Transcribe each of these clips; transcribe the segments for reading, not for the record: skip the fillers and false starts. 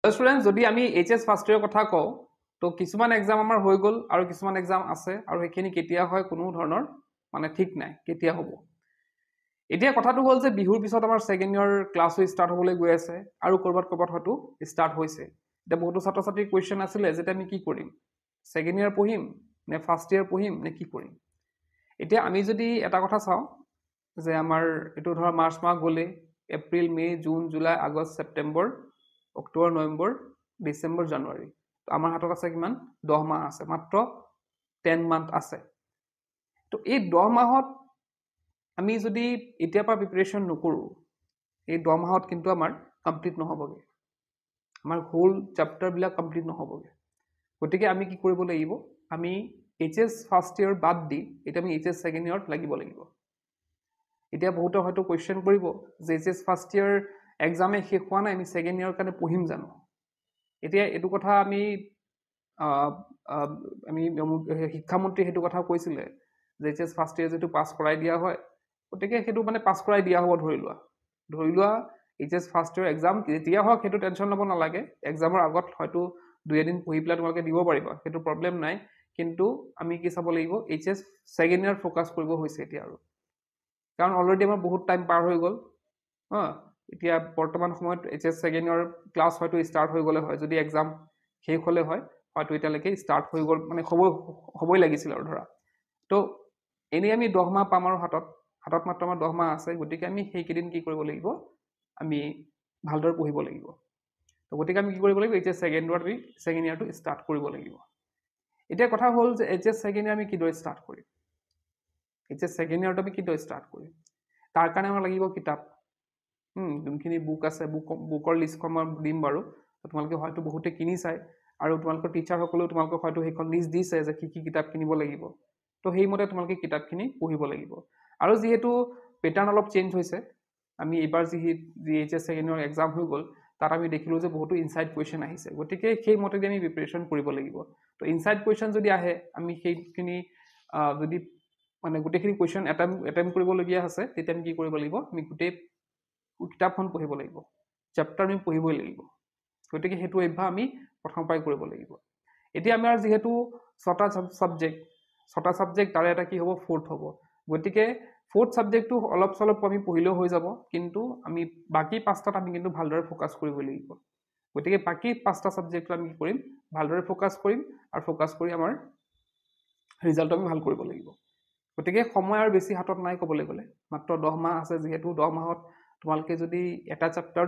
students যদি আমি HS first ইয়াৰৰ কথা কওঁ তো কিছুমান এক্সাম আমাৰ হৈ গ'ল আৰু কিছুমান এক্সাম আছে আৰু সেইখিনি কেতিয়া হয় কোনো ধৰণৰ মানে ঠিক নাই কেতিয়া হ'ব এতিয়া কথাটো হ'ল যে বিহুৰ পিছত আমাৰ ছেকেণ্ড ইয়াৰ ক্লাছো ষ্টাৰ্ট হ'বলৈ গৈ আছে আৰু ক'ৰবাত হয়তো ষ্টাৰ্ট হৈছে এতিয়া বহুতো ছাত্ৰ ছাত্ৰীৰ কুৱেশ্যন আছিলে যে আমি কি কৰিম ছেকেণ্ড ইয়াৰ পঢ়িম নে ফাৰ্ষ্ট ইয়াৰ পঢ়িম নে কি কৰিম এতিয়া আমি যদি এটা কথা চাওঁ যে আমাৰ এইটো ধৰা মাৰ্চ মাহ গ'লে এপ্ৰিল মে জুন জুলাই আগষ্ট ছেপ্টেম্বৰ অক্টোবৰ নৱেম্বৰ ডিচেম্বৰ জানুৱাৰী তো আমাৰ হাতত আছে কিমান 10 মাহ আছে মাত্ৰ 10 মান্থ আছে তো এই 10 মাহত আমি যদি এতিয়াৰ পৰা প্ৰিপাৰেচন নকৰোঁ এই 10 মাহত কিন্তু আমাৰ কমপ্লিট নহ'বগে আমাৰ হোল চেপ্টাৰবিলাক কমপ্লিট নহ'বগে গতিকে আমি কি কৰিব লাগিব আমি এইচএছ ফাৰ্ষ্ট ইয়াৰ বাদ দি এতিয়া আমি এইচএছ ছেকেণ্ড ইয়াৰত লাগিব এতিয়া বহুতে হয়তো কুৱেশ্যন কৰিব যে এইচএছ ফাৰ্ষ্ট ইয়াৰ এক্সামে শেষ হোৱা নাই আমি ছেকেণ্ড ইয়াৰৰ কাৰণে পঢ়িম জানো এতিয়া এইটো কথা আমি শিক্ষামন্ত্ৰী সেইটো কথা কৈছিলে যে এইচএছ ফাৰ্ষ্ট ইয়াৰ যেটো পাছ কৰাই দিয়া হয় গতিকে সেইটো মানে পাছ কৰাই দিয়া হ'ব ধৰি লোৱা এইচএছ ফাৰ্ষ্ট ইয়াৰ এক্সাম যেতিয়া হওক সেইটো টেনশ্যন ল'ব নালাগে এক্সামৰ আগত হয়তো 2 এদিন পঢ়ি পেলাই তোমালোকে দিব পাৰিবা সেইটো প্ৰব্লেম নাই কিন্তু আমি কি চাব লাগিব এইচএছ ছেকেণ্ড ইয়াৰ ফ'কাছ কৰিব হৈছে এতিয়া আৰু কাৰণ অলৰেডি আমাৰ বহুত টাইম পাৰ হৈ গ'ল এতিয়া বৰ্তমান সময়ত এইচএছ ছেকেণ্ড ইয়াৰ ক্লাছ হয়তো ষ্টাৰ্ট হৈ গ'লে হয় যদি এক্সাম শেষ হ'লে হয় হয়তো এতিয়ালৈকে ষ্টাৰ্ট হৈ গ'ল মানে হ'বই লাগিছিল আৰু ধৰা তো এনেই আমি 10 মাহ পাম আৰু হাতত মাত্ৰ আমাৰ 10 মাহ আছে গতিকে আমি সেইকেইদিন কি কৰিব লাগিব আমি ভালদৰে পঢ়িব লাগিব তো গতিকে আমি কি কৰিব লাগিব এইচএছ ছেকেণ্ড ইয়াৰটো ষ্টাৰ্ট কৰিব লাগিব এতিয়া কথা হ'ল যে এইচএছ ছেকেণ্ড ইয়াৰ আমি কিদৰে ষ্টাৰ্ট কৰিম এইচএছ ছেকেণ্ড ইয়াৰটো আমি কিদৰে ষ্টাৰ্ট কৰিম তাৰ কাৰণে আমাৰ লাগিব কিতাপ যোনখিনি বুক আছে বুকৰ লিষ্টখন মই দিম বাৰু তোমালোকে হয়তো বহুতে কিনি চাই আৰু তোমালোকৰ টিচাৰসকলেও তোমালোকক হয়তো সেইখন লিষ্ট দিছে যে কি কিতাপ কিনিব লাগিব তো সেইমতে তোমালোকে কিতাপখিনি পঢ়িব লাগিব আৰু যিহেতু পেটাৰ্ণ অলপ চেঞ্জ হৈছে আমি এইবাৰ যি এইচএছ ছেকেণ্ড ইয়াৰ এক্সাম হৈ গ'ল তাত আমি দেখিলোঁ যে বহুতো ইনচাইড কুৱেশ্যন আহিছে গতিকে সেইমতে আমি প্ৰিপাৰেশ্যন কৰিব লাগিব তো ইনচাইড কুৱেশ্যন যদি আহে আমি সেইখিনি যদি মানে গোটেইখিনি কুৱেশ্যন এটেম্প কৰিবলগীয়া আছে তেতিয়া আমি কি কৰিব লাগিব আমি গোটেই কিতাপখন পঢ়িব লাগিব চেপ্টাৰ আমি পঢ়িবই লাগিব গতিকে সেইটো অভ্যাস আমি প্ৰথমৰ পৰাই কৰিব লাগিব এতিয়া আমাৰ যিহেতু 6টা ছাবজেক্ট তাৰে এটা কি হ'ব 4th হ'ব গতিকে 4th ছাবজেক্টটো অলপ চলপ আমি পঢ়িলেও হৈ যাব কিন্তু আমি বাকী 5টাত আমি কিন্তু ভালদৰে ফ'কাছ কৰিব লাগিব গতিকে বাকী 5টা ছাবজেক্টত আমি কি কৰিম ভালদৰে ফ'কাছ কৰিম আৰু ফ'কাছ কৰি আমাৰ ৰিজাল্টটো আমি ভাল কৰিব লাগিব গতিকে সময় আৰু বেছি হাতত নাই ক'বলৈ গ'লে মাত্ৰ 10 মাহ আছে যিহেতু 10 মাহত তোমালোকে যদি এটা চেপ্টাৰ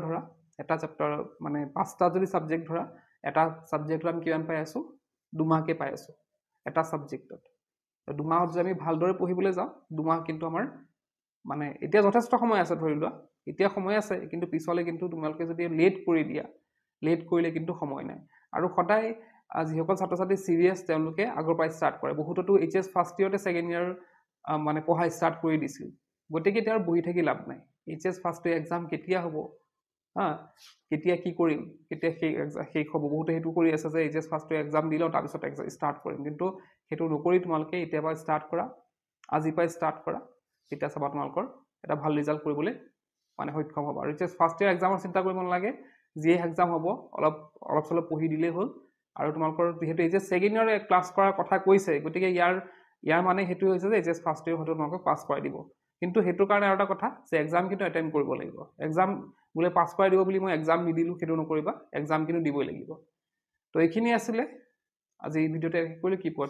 মানে 5টা যদি ছাবজেক্ট ধৰা এটা ছাবজেক্টত আমি কিমান পাই আছোঁ 2 মাহকে পাই আছোঁ এটা ছাবজেক্টত 2 মাহত যদি আমি ভালদৰে পঢ়িবলৈ যাওঁ 2 মাহ কিন্তু আমাৰ মানে এতিয়া যথেষ্ট সময় আছে ধৰি লোৱা এতিয়া সময় আছে কিন্তু পিছলৈ কিন্তু তোমালোকে যদি লেট কৰিলে কিন্তু সময় নাই আৰু সদায় যিসকল ছাত্ৰ ছাত্ৰী চিৰিয়াছ তেওঁলোকে আগৰ পৰাই ষ্টাৰ্ট কৰে বহুততো এইচএছ ফাৰ্ষ্ট ইয়াৰতে ছেকেণ্ড ইয়াৰ মানে পঢ়া ষ্টাৰ্ট কৰি দিছিল গতিকে এতিয়া বহি থাকি লাভ নাই এইচএছ ফাৰ্ষ্ট ইয়াৰ এক্সাম কেতিয়া হ'ব কেতিয়া কি কৰিম কেতিয়া শেষ হ'ব বহুতে সেইটো কৰি আছে যে এইচএছ ফাৰ্ষ্ট ইয়াৰ এক্সাম দিলেও তাৰপিছত ষ্টাৰ্ট কৰিম কিন্তু সেইটো নকৰি তোমালোকে এতিয়াৰ পৰা ষ্টাৰ্ট কৰা আজিৰ পৰাই ষ্টাৰ্ট কৰা তেতিয়া চাবা তোমালোকৰ এটা ভাল ৰিজাল্ট কৰিবলৈ মানে সক্ষম হ'ব আৰু এইচএছ ফাৰ্ষ্ট ইয়াৰ এক্সামৰ চিন্তা কৰিব নালাগে যিয়ে এক্সাম হ'ব অলপ চলপ পঢ়ি দিলেই হ'ল আৰু তোমালোকৰ যিহেতু এইচএছ ছেকেণ্ড ইয়াৰ ক্লাছ কৰাৰ কথা কৈছে গতিকে ইয়াৰ মানে সেইটো হৈছে যে এইচএছ ফাৰ্ষ্ট ইয়াৰ হয়তো তোমালোকক পাছ কৰাই দিব কিন্তু সেইটোৰ কাৰণে আৰু এটা কথা যে এক্সাম কিন্তু এটেম্প কৰিব লাগিব এক্সাম বোলে পাছ কৰাই দিব বুলি মই এক্সাম নিদিলোঁ সেইটো নকৰিবা এক্সাম কিন্তু দিবই লাগিব তো এইখিনি আছিলে আজি ভিডিঅ'তে কৰিলোঁ কি পোৱা